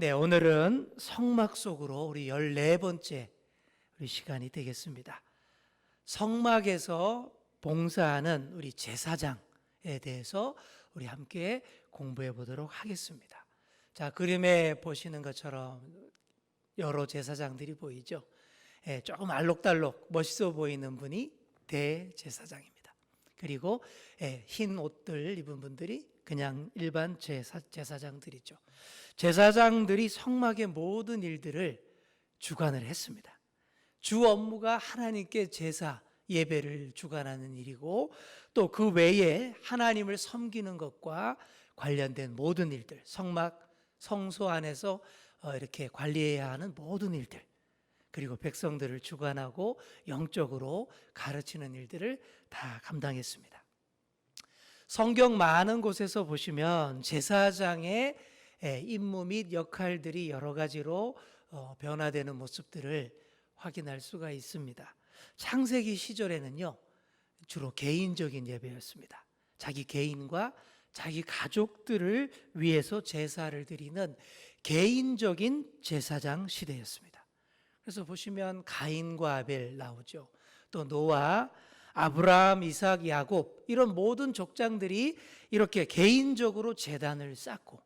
네, 오늘은 성막 속으로 우리 14번째 우리 시간이 되겠습니다. 성막에서 봉사하는 우리 제사장에 대해서 우리 함께 공부해 보도록 하겠습니다. 자, 그림에 보시는 것처럼 여러 제사장들이 보이죠? 조금 알록달록 멋있어 보이는 분이 대제사장입니다. 그리고 흰 옷들 입은 분들이 그냥 일반 제사장들이죠. 제사장들이 성막의 모든 일들을 주관을 했습니다. 주 업무가 하나님께 제사 예배를 주관하는 일이고, 또 그 외에 하나님을 섬기는 것과 관련된 모든 일들, 성막 성소 안에서 이렇게 관리해야 하는 모든 일들, 그리고 백성들을 주관하고 영적으로 가르치는 일들을 다 감당했습니다. 성경 많은 곳에서 보시면 제사장의 임무 및 역할들이 여러 가지로 변화되는 모습들을 확인할 수가 있습니다. 창세기 시절에는요, 주로 개인적인 예배였습니다. 자기 개인과 자기 가족들을 위해서 제사를 드리는 개인적인 제사장 시대였습니다. 그래서 보시면 가인과 아벨 나오죠. 또 노아, 아브라함, 이삭, 야곱, 이런 모든 족장들이 이렇게 개인적으로 제단을 쌓고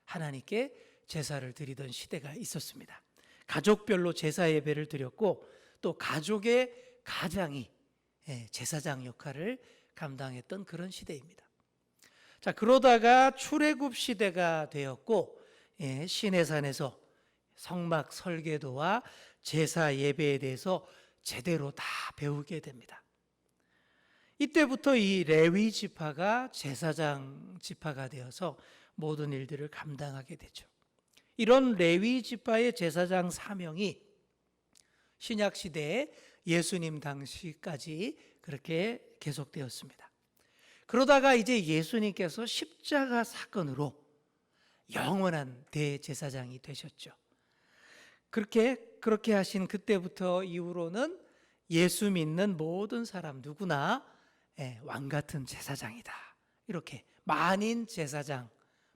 하나님께 제사를 드리던 시대가 있었습니다. 가족별로 제사 예배를 드렸고, 또 가족의 가장이 제사장 역할을 감당했던 그런 시대입니다. 자, 그러다가 출애굽 시대가 되었고, 시내산에서 성막 설계도와 제사 예배에 대해서 제대로 다 배우게 됩니다. 이때부터 이 레위 지파가 제사장 지파가 되어서 모든 일들을 감당하게 되죠. 이런 레위 지파의 제사장 사명이 신약 시대에 예수님 당시까지 그렇게 계속되었습니다. 그러다가 이제 예수님께서 십자가 사건으로 영원한 대제사장이 되셨죠. 그렇게 하신 그때부터 이후로는 예수 믿는 모든 사람 누구나 왕 같은 제사장이다, 이렇게 만인 제사장,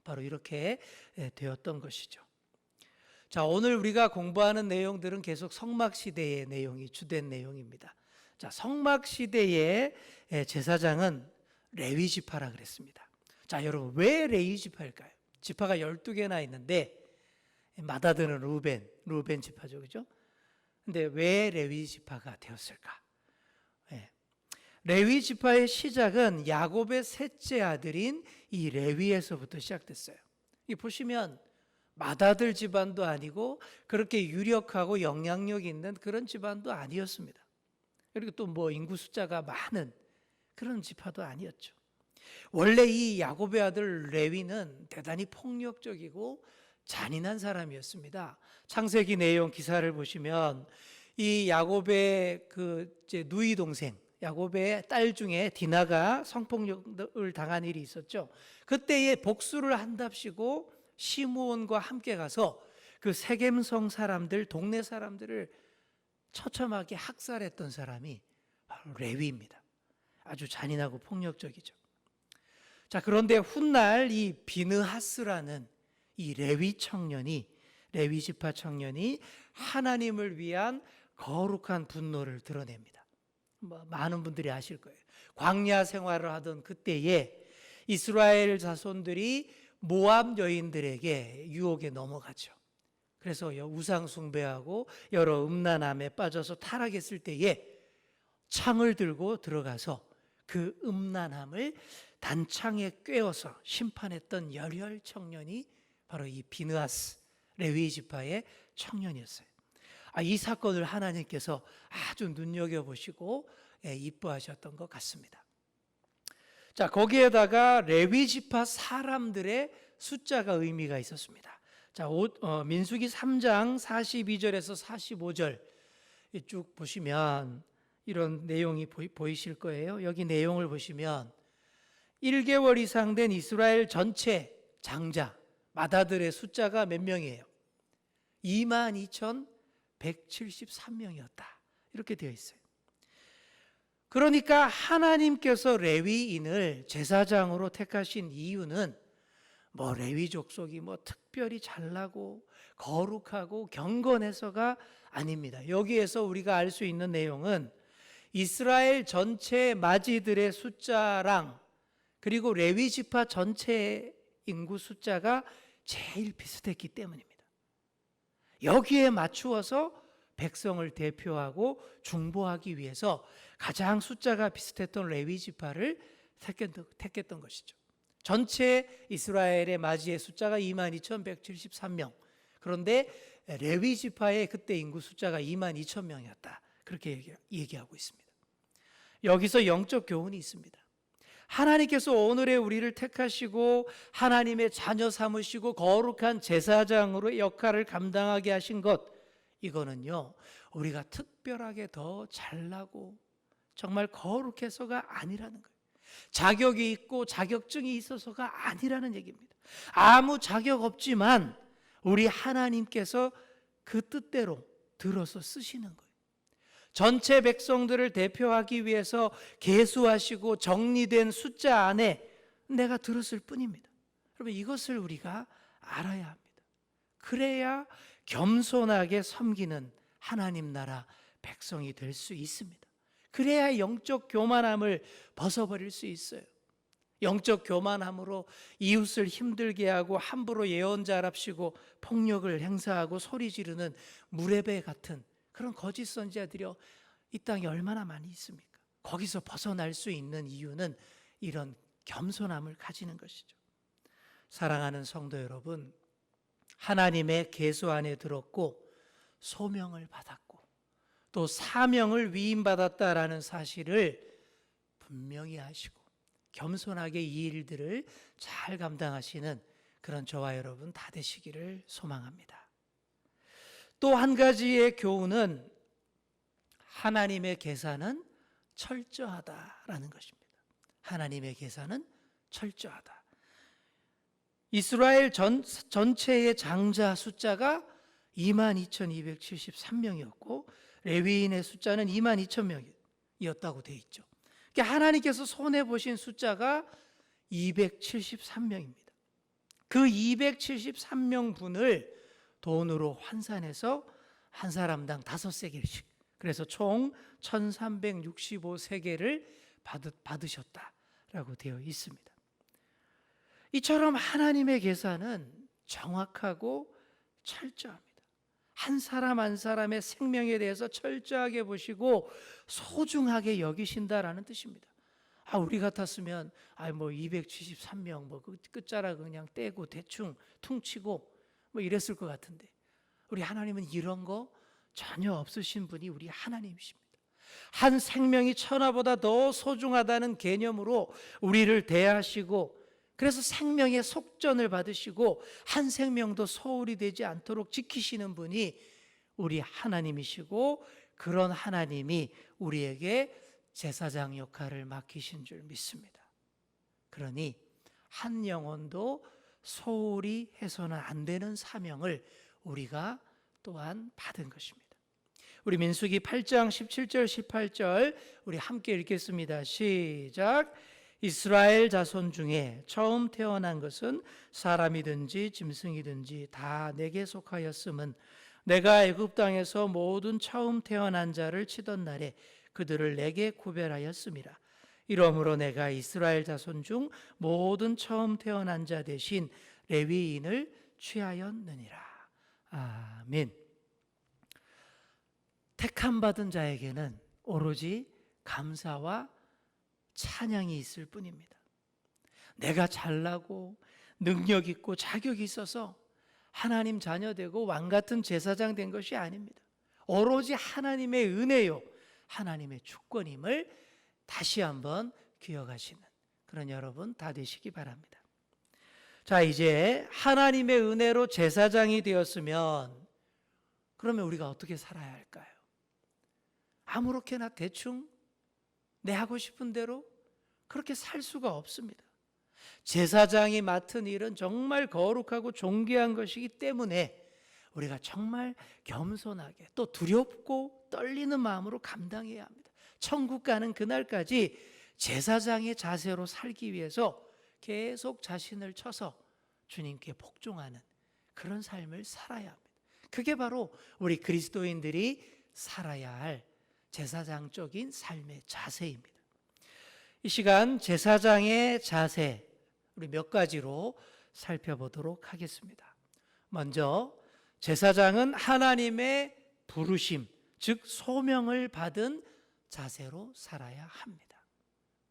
바로 이렇게 되었던 것이죠. 자, 오늘 우리가 공부하는 내용들은 계속 성막 시대의 내용이 주된 내용입니다. 자, 성막 시대의 제사장은 레위 지파라 그랬습니다. 자, 여러분, 왜 레위 지파일까요? 지파가 12개나 있는데 맏아들은 루벤 지파죠, 그죠? 근데 왜 레위 지파가 되었을까? 레위 지파의 시작은 야곱의 셋째 아들인 이 레위에서부터 시작됐어요. 이 보시면 맏아들 집안도 아니고 그렇게 유력하고 영향력 있는 그런 집안도 아니었습니다. 그리고 또 뭐 인구 숫자가 많은 그런 지파도 아니었죠. 원래 이 야곱의 아들 레위는 대단히 폭력적이고 잔인한 사람이었습니다. 창세기 내용 기사를 보시면 이 야곱의 누이 동생, 야곱의 딸 중에 디나가 성폭력을 당한 일이 있었죠. 그때에 복수를 한답시고 시므온과 함께 가서 그 세겜성 사람들, 동네 사람들을 처참하게 학살했던 사람이 바로 레위입니다. 아주 잔인하고 폭력적이죠. 자, 그런데 훗날 이 비느하스라는 이 레위 지파 청년이 하나님을 위한 거룩한 분노를 드러냅니다. 많은 분들이 아실 거예요. 광야 생활을 하던 그때에 이스라엘 자손들이 모압 여인들에게 유혹에 넘어가죠. 그래서 우상 숭배하고 여러 음란함에 빠져서 타락했을 때에 창을 들고 들어가서 그 음란함을 단창에 꿰어서 심판했던 열혈 청년이 바로 이 비느하스 레위 지파의 청년이었어요. 이 사건을 하나님께서 아주 눈여겨보시고 이뻐하셨던 것 같습니다. 자, 거기에다가 레위 지파 사람들의 숫자가 의미가 있었습니다. 자, 민수기 3장 42절에서 45절 쭉 보시면 이런 내용이 보이실 거예요. 여기 내용을 보시면 1개월 이상 된 이스라엘 전체 장자, 맏아들의 숫자가 몇 명이에요? 22,173명이었다. 이렇게 되어 있어요. 그러니까 하나님께서 레위인을 제사장으로 택하신 이유는 뭐 레위 족속이 뭐 특별히 잘나고 거룩하고 경건해서가 아닙니다. 여기에서 우리가 알 수 있는 내용은 이스라엘 전체 마지들의 숫자랑 그리고 레위 지파 전체 인구 숫자가 제일 비슷했기 때문입니다. 여기에 맞추어서 백성을 대표하고 중보하기 위해서 가장 숫자가 비슷했던 레위 지파를 택했던 것이죠. 전체 이스라엘의 마지의 숫자가 22,173명. 그런데 레위 지파의 그때 인구 숫자가 22,000명이었다. 그렇게 얘기하고 있습니다. 여기서 영적 교훈이 있습니다. 하나님께서 오늘의 우리를 택하시고 하나님의 자녀 삼으시고 거룩한 제사장으로의 역할을 감당하게 하신 것, 이거는요 우리가 특별하게 더 잘나고 정말 거룩해서가 아니라는 거예요. 자격이 있고 자격증이 있어서가 아니라는 얘기입니다. 아무 자격 없지만 우리 하나님께서 그 뜻대로 들어서 쓰시는 거예요. 전체 백성들을 대표하기 위해서 계수하시고 정리된 숫자 안에 내가 들었을 뿐입니다. 여러분, 이것을 우리가 알아야 합니다. 그래야 겸손하게 섬기는 하나님 나라 백성이 될 수 있습니다. 그래야 영적 교만함을 벗어버릴 수 있어요. 영적 교만함으로 이웃을 힘들게 하고 함부로 예언자랍시고 폭력을 행사하고 소리 지르는 무레배 같은 그런 거짓 선지자들이 이 땅에 얼마나 많이 있습니까? 거기서 벗어날 수 있는 이유는 이런 겸손함을 가지는 것이죠. 사랑하는 성도 여러분, 하나님의 계수 안에 들었고 소명을 받았고 또 사명을 위임받았다라는 사실을 분명히 하시고 겸손하게 이 일들을 잘 감당하시는 그런 저와 여러분 다 되시기를 소망합니다. 또 한 가지의 교훈은 하나님의 계산은 철저하다라는 것입니다. 하나님의 계산은 철저하다. 이스라엘 전체의 장자 숫자가 22,273명이었고 레위인의 숫자는 22,000명이었다고 되어 있죠. 그러니까 하나님께서 손해보신 숫자가 273명입니다. 그 273명 분을 돈으로 환산해서 한 사람당 5세겔씩, 그래서 총 1365세겔을 받으셨다라고 되어 있습니다. 이처럼 하나님의 계산은 정확하고 철저합니다. 한 사람 한 사람의 생명에 대해서 철저하게 보시고 소중하게 여기신다라는 뜻입니다. 우리 같았으면 273명 뭐 끝자락 그냥 떼고 대충 퉁치고 뭐 이랬을 것 같은데, 우리 하나님은 이런 거 전혀 없으신 분이 우리 하나님이십니다. 한 생명이 천하보다 더 소중하다는 개념으로 우리를 대하시고, 그래서 생명의 속전을 받으시고 한 생명도 소홀히 되지 않도록 지키시는 분이 우리 하나님이시고, 그런 하나님이 우리에게 제사장 역할을 맡기신 줄 믿습니다. 그러니 한 영혼도 소홀히 해서는 안 되는 사명을 우리가 또한 받은 것입니다. 우리 민수기 8장 17절 18절 우리 함께 읽겠습니다. 시작. 이스라엘 자손 중에 처음 태어난 것은 사람이든지 짐승이든지 다 내게 속하였음은 내가 애굽 땅에서 모든 처음 태어난 자를 치던 날에 그들을 내게 구별하였음이라. 이러므로 내가 이스라엘 자손 중 모든 처음 태어난 자 대신 레위인을 취하였느니라. 아멘. 택함 받은 자에게는 오로지 감사와 찬양이 있을 뿐입니다. 내가 잘나고 능력 있고 자격이 있어서 하나님 자녀 되고 왕 같은 제사장 된 것이 아닙니다. 오로지 하나님의 은혜요, 하나님의 주권임을 다시 한번 기억하시는 그런 여러분 다 되시기 바랍니다. 자, 이제 하나님의 은혜로 제사장이 되었으면 그러면 우리가 어떻게 살아야 할까요? 아무렇게나 대충 내 하고 싶은 대로 그렇게 살 수가 없습니다. 제사장이 맡은 일은 정말 거룩하고 존귀한 것이기 때문에 우리가 정말 겸손하게 또 두렵고 떨리는 마음으로 감당해야 합니다. 천국 가는 그날까지 제사장의 자세로 살기 위해서 계속 자신을 쳐서 주님께 복종하는 그런 삶을 살아야 합니다. 그게 바로 우리 그리스도인들이 살아야 할 제사장적인 삶의 자세입니다. 이 시간 제사장의 자세 우리 몇 가지로 살펴보도록 하겠습니다. 먼저 제사장은 하나님의 부르심, 즉 소명을 받은 자세로 살아야 합니다.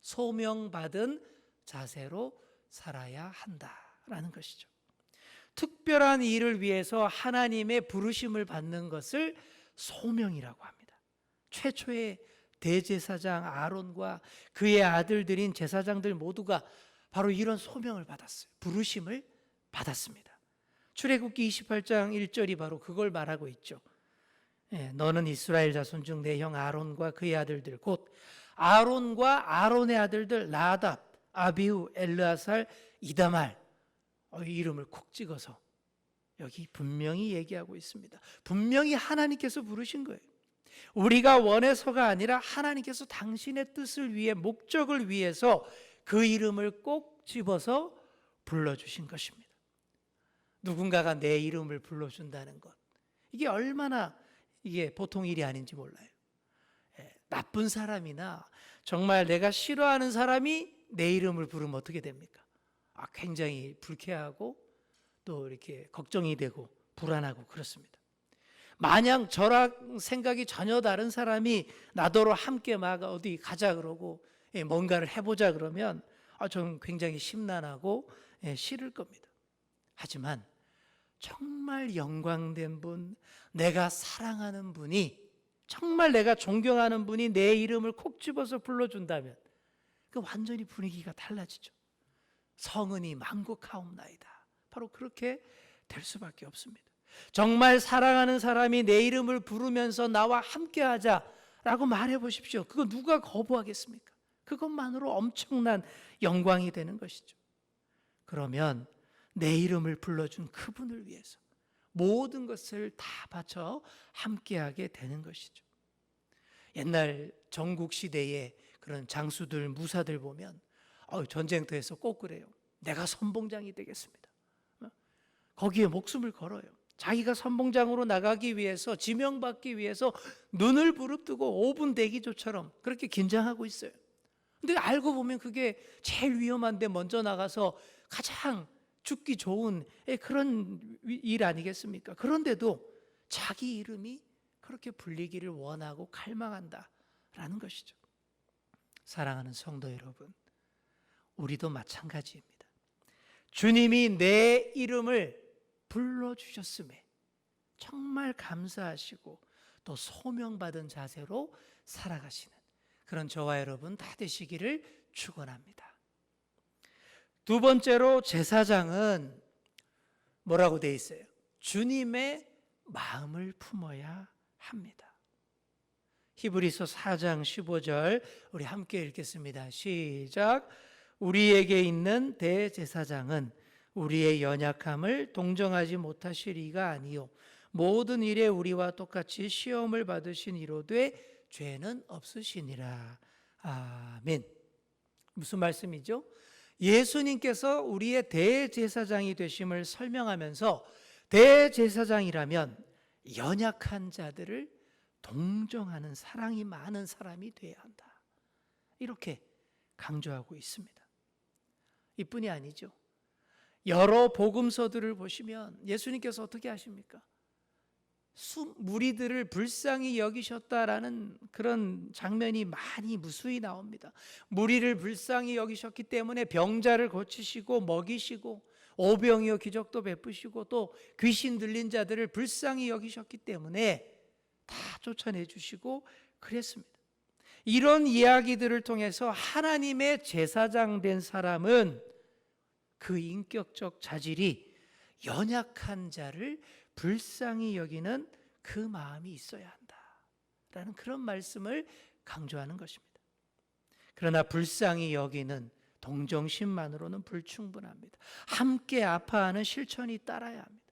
소명받은 자세로 살아야 한다라는 것이죠. 특별한 일을 위해서 하나님의 부르심을 받는 것을 소명이라고 합니다. 최초의 대제사장 아론과 그의 아들들인 제사장들 모두가 바로 이런 소명을 받았어요. 부르심을 받았습니다. 출애굽기 28장 1절이 바로 그걸 말하고 있죠. 너는 이스라엘 자손 중 내 형 아론과 그의 아들들 곧 아론과 아론의 아들들 나답, 아비후, 엘르아살, 이다말 이름을 콕 찍어서 여기 분명히 얘기하고 있습니다. 분명히 하나님께서 부르신 거예요. 우리가 원해서가 아니라 하나님께서 당신의 뜻을 위해 목적을 위해서 그 이름을 꼭 집어서 불러주신 것입니다. 누군가가 내 이름을 불러준다는 것, 이게 얼마나 이게 보통 일이 아닌지 몰라요. 나쁜 사람이나 정말 내가 싫어하는 사람이 내 이름을 부르면 어떻게 됩니까? 굉장히 불쾌하고 또 이렇게 걱정이 되고 불안하고 그렇습니다. 만약 저랑 생각이 전혀 다른 사람이 나더러 함께 막 어디 가자 그러고 뭔가를 해보자 그러면 저는 굉장히 심란하고 싫을 겁니다. 하지만 정말 영광된 분, 내가 사랑하는 분이, 정말 내가 존경하는 분이 내 이름을 콕 집어서 불러준다면 그 완전히 분위기가 달라지죠. 성은이 만국하옵나이다. 바로 그렇게 될 수밖에 없습니다. 정말 사랑하는 사람이 내 이름을 부르면서 나와 함께하자라고 말해 보십시오. 그거 누가 거부하겠습니까? 그것만으로 엄청난 영광이 되는 것이죠. 그러면 내 이름을 불러준 그분을 위해서 모든 것을 다 바쳐 함께하게 되는 것이죠. 옛날 전국시대의 그런 장수들, 무사들 보면 전쟁터에서 꼭 그래요. 내가 선봉장이 되겠습니다. 거기에 목숨을 걸어요. 자기가 선봉장으로 나가기 위해서, 지명받기 위해서 눈을 부릅뜨고 5분 대기조처럼 그렇게 긴장하고 있어요. 근데 알고 보면 그게 제일 위험한데 먼저 나가서 가장 죽기 좋은 그런 일 아니겠습니까? 그런데도 자기 이름이 그렇게 불리기를 원하고 갈망한다라는 것이죠. 사랑하는 성도 여러분, 우리도 마찬가지입니다. 주님이 내 이름을 불러주셨음에 정말 감사하시고 또 소명받은 자세로 살아가시는 그런 저와 여러분 다 되시기를 축원합니다. 두 번째로 제사장은 뭐라고 돼 있어요? 주님의 마음을 품어야 합니다. 히브리서 4장 15절 우리 함께 읽겠습니다. 시작. 우리에게 있는 대제사장은 우리의 연약함을 동정하지 못하실 이가 아니요 모든 일에 우리와 똑같이 시험을 받으신 이로되 죄는 없으시니라. 아멘. 무슨 말씀이죠? 예수님께서 우리의 대제사장이 되심을 설명하면서 대제사장이라면 연약한 자들을 동정하는 사랑이 많은 사람이 되어야 한다. 이렇게 강조하고 있습니다. 이뿐이 아니죠. 여러 복음서들을 보시면 예수님께서 어떻게 하십니까? 무리들을 불쌍히 여기셨다라는 그런 장면이 많이 무수히 나옵니다. 무리를 불쌍히 여기셨기 때문에 병자를 고치시고 먹이시고 오병이어 기적도 베푸시고 또 귀신 들린 자들을 불쌍히 여기셨기 때문에 다 쫓아내 주시고 그랬습니다. 이런 이야기들을 통해서 하나님의 제사장 된 사람은 그 인격적 자질이 연약한 자를 불쌍히 여기는 그 마음이 있어야 한다라는 그런 말씀을 강조하는 것입니다. 그러나 불쌍히 여기는 동정심만으로는 불충분합니다. 함께 아파하는 실천이 따라야 합니다.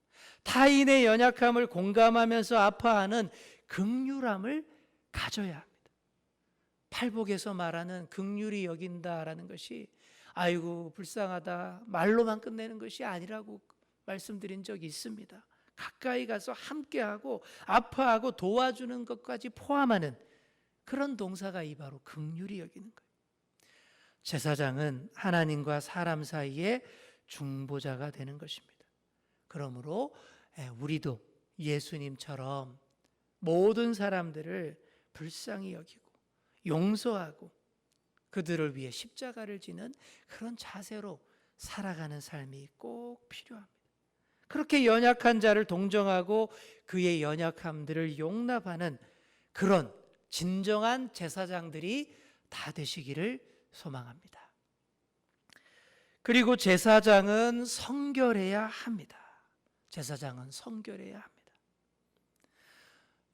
타인의 연약함을 공감하면서 아파하는 긍휼함을 가져야 합니다. 팔복에서 말하는 긍휼히 여긴다라는 것이 아이고 불쌍하다 말로만 끝내는 것이 아니라고 말씀드린 적이 있습니다. 가까이 가서 함께하고 아파하고 도와주는 것까지 포함하는 그런 동사가 이 바로 긍휼히 여기는 거예요. 제사장은 하나님과 사람 사이의 중보자가 되는 것입니다. 그러므로 우리도 예수님처럼 모든 사람들을 불쌍히 여기고 용서하고 그들을 위해 십자가를 지는 그런 자세로 살아가는 삶이 꼭 필요합니다. 그렇게 연약한 자를 동정하고 그의 연약함들을 용납하는 그런 진정한 제사장들이 다 되시기를 소망합니다. 그리고 제사장은 성결해야 합니다. 제사장은 성결해야 합니다.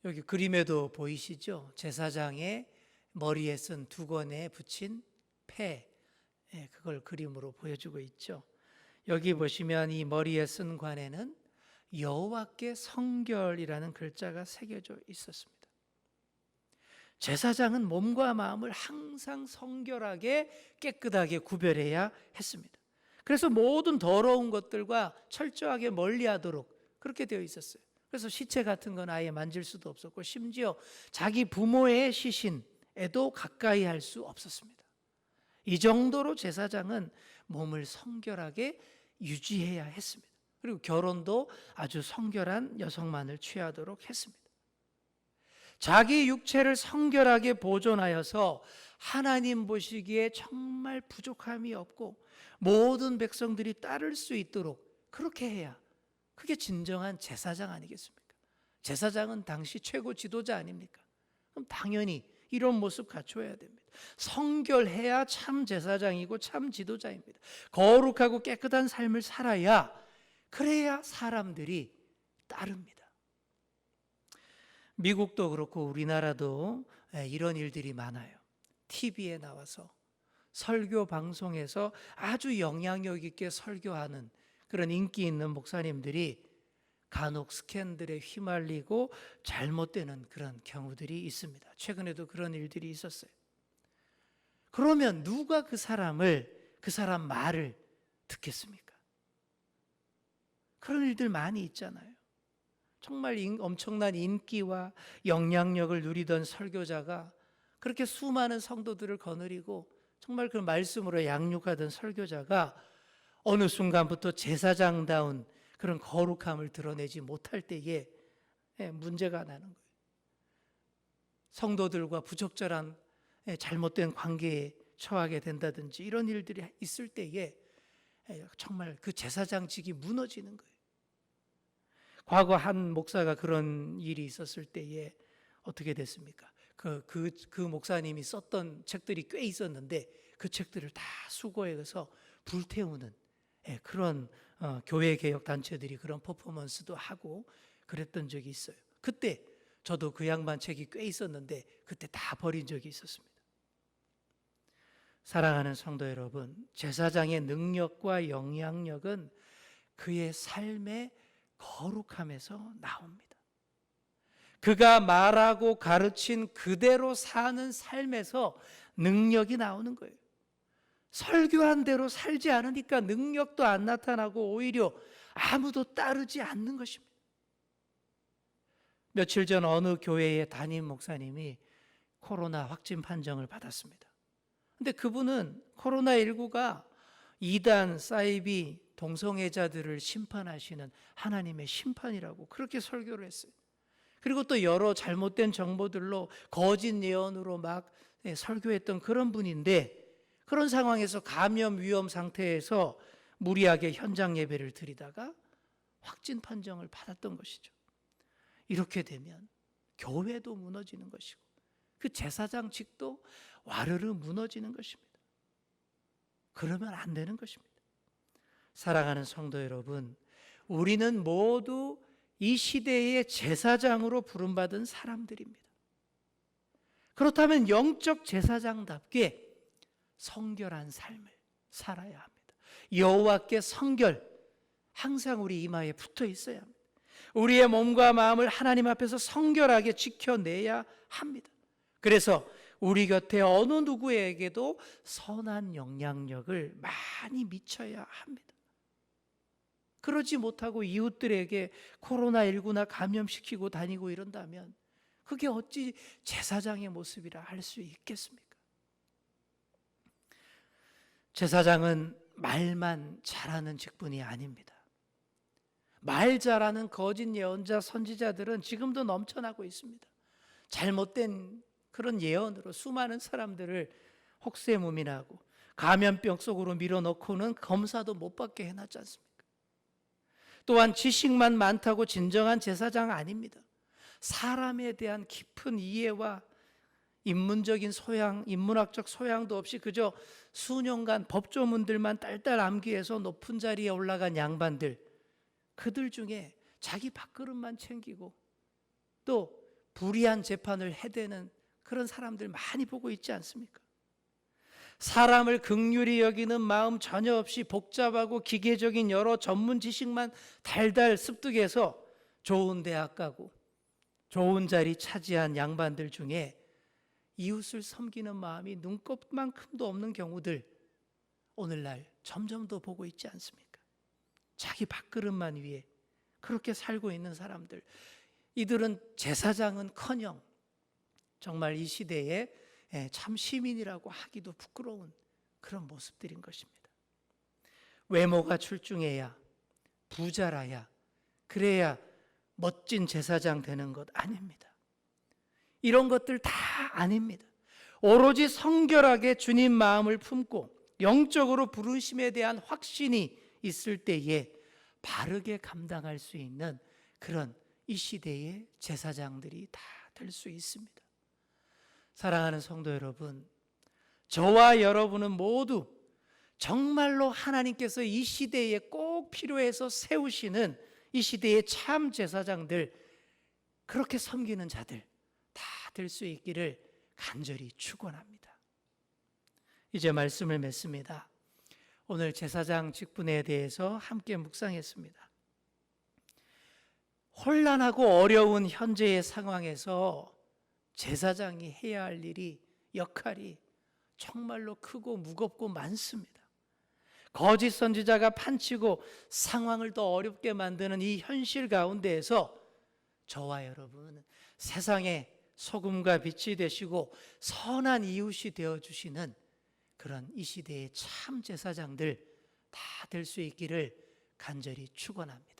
여기 그림에도 보이시죠? 제사장의 머리에 쓴 두건에 붙인 패, 그걸 그림으로 보여주고 있죠. 여기 보시면 이 머리에 쓴 관에는 여호와께 성결이라는 글자가 새겨져 있었습니다. 제사장은 몸과 마음을 항상 성결하게 깨끗하게 구별해야 했습니다. 그래서 모든 더러운 것들과 철저하게 멀리하도록 그렇게 되어 있었어요. 그래서 시체 같은 건 아예 만질 수도 없었고 심지어 자기 부모의 시신에도 가까이 할 수 없었습니다. 이 정도로 제사장은 몸을 성결하게 유지해야 했습니다. 그리고 결혼도 아주 성결한 여성만을 취하도록 했습니다. 자기 육체를 성결하게 보존하여서 하나님 보시기에 정말 부족함이 없고 모든 백성들이 따를 수 있도록 그렇게 해야 그게 진정한 제사장 아니겠습니까? 제사장은 당시 최고 지도자 아닙니까? 그럼 당연히 이런 모습 갖춰야 됩니다. 성결해야 참 제사장이고 참 지도자입니다. 거룩하고 깨끗한 삶을 살아야 그래야 사람들이 따릅니다. 미국도 그렇고 우리나라도 이런 일들이 많아요. TV에 나와서 설교 방송에서 아주 영향력 있게 설교하는 그런 인기 있는 목사님들이 간혹 스캔들에 휘말리고 잘못되는 그런 경우들이 있습니다. 최근에도 그런 일들이 있었어요. 그러면 누가 그 사람 말을 듣겠습니까? 그런 일들 많이 있잖아요. 정말 엄청난 인기와 영향력을 누리던 설교자가 그렇게 수많은 성도들을 거느리고 정말 그 말씀으로 양육하던 설교자가 어느 순간부터 제사장다운 그런 거룩함을 드러내지 못할 때에 문제가 나는 거예요. 성도들과 부적절한 잘못된 관계에 처하게 된다든지 이런 일들이 있을 때에 정말 그 제사장직이 무너지는 거예요. 과거 한 목사가 그런 일이 있었을 때에 어떻게 됐습니까? 그 목사님이 썼던 책들이 꽤 있었는데 그 책들을 다 수거해서 불태우는 그런 교회 개혁 단체들이 그런 퍼포먼스도 하고 그랬던 적이 있어요. 그때 저도 그 양반 책이 꽤 있었는데 그때 다 버린 적이 있었습니다. 사랑하는 성도 여러분, 제사장의 능력과 영향력은 그의 삶의 거룩함에서 나옵니다. 그가 말하고 가르친 그대로 사는 삶에서 능력이 나오는 거예요. 설교한 대로 살지 않으니까 능력도 안 나타나고 오히려 아무도 따르지 않는 것입니다. 며칠 전 어느 교회의 담임 목사님이 코로나 확진 판정을 받았습니다. 근데 그분은 코로나19가 이단, 사이비, 동성애자들을 심판하시는 하나님의 심판이라고 그렇게 설교를 했어요. 그리고 또 여러 잘못된 정보들로 거짓 예언으로 막 설교했던 그런 분인데 그런 상황에서 감염 위험 상태에서 무리하게 현장 예배를 드리다가 확진 판정을 받았던 것이죠. 이렇게 되면 교회도 무너지는 것이고 그 제사장직도 와르르 무너지는 것입니다. 그러면 안 되는 것입니다. 사랑하는 성도 여러분, 우리는 모두 이 시대의 제사장으로 부름받은 사람들입니다. 그렇다면 영적 제사장답게 성결한 삶을 살아야 합니다. 여호와께 성결, 항상 우리 이마에 붙어 있어야 합니다. 우리의 몸과 마음을 하나님 앞에서 성결하게 지켜내야 합니다. 그래서 우리 곁에 어느 누구에게도 선한 영향력을 많이 미쳐야 합니다. 그러지 못하고 이웃들에게 코로나19나 감염시키고 다니고 이런다면 그게 어찌 제사장의 모습이라 할 수 있겠습니까? 제사장은 말만 잘하는 직분이 아닙니다. 말 잘하는 거짓 예언자 선지자들은 지금도 넘쳐나고 있습니다. 잘못된 그런 예언으로 수많은 사람들을 혹세무민하고 감염병 속으로 밀어넣고는 검사도 못 받게 해놨지 않습니까? 또한 지식만 많다고 진정한 제사장 아닙니다. 사람에 대한 깊은 이해와 인문적인 소양, 인문학적 소양도 없이 그저 수년간 법조문들만 딸딸 암기해서 높은 자리에 올라간 양반들, 그들 중에 자기 밥그릇만 챙기고 또 불의한 재판을 해대는 그런 사람들 많이 보고 있지 않습니까? 사람을 긍휼히 여기는 마음 전혀 없이 복잡하고 기계적인 여러 전문 지식만 달달 습득해서 좋은 대학 가고 좋은 자리 차지한 양반들 중에 이웃을 섬기는 마음이 눈곱만큼도 없는 경우들 오늘날 점점 더 보고 있지 않습니까? 자기 밥그릇만 위해 그렇게 살고 있는 사람들, 이들은 제사장은커녕 정말 이 시대에 참 시민이라고 하기도 부끄러운 그런 모습들인 것입니다. 외모가 출중해야, 부자라야, 그래야 멋진 제사장 되는 것 아닙니다. 이런 것들 다 아닙니다. 오로지 성결하게 주님 마음을 품고 영적으로 부르심에 대한 확신이 있을 때에 바르게 감당할 수 있는 그런 이 시대의 제사장들이 다 될 수 있습니다. 사랑하는 성도 여러분, 저와 여러분은 모두 정말로 하나님께서 이 시대에 꼭 필요해서 세우시는 이 시대의 참 제사장들, 그렇게 섬기는 자들 다 될 수 있기를 간절히 축원합니다. 이제 말씀을 맺습니다. 오늘 제사장 직분에 대해서 함께 묵상했습니다. 혼란하고 어려운 현재의 상황에서 제사장이 해야 할 일이, 역할이 정말로 크고 무겁고 많습니다. 거짓 선지자가 판치고 상황을 더 어렵게 만드는 이 현실 가운데에서 저와 여러분은 세상의 소금과 빛이 되시고 선한 이웃이 되어주시는 그런 이 시대의 참 제사장들 다 될 수 있기를 간절히 축원합니다.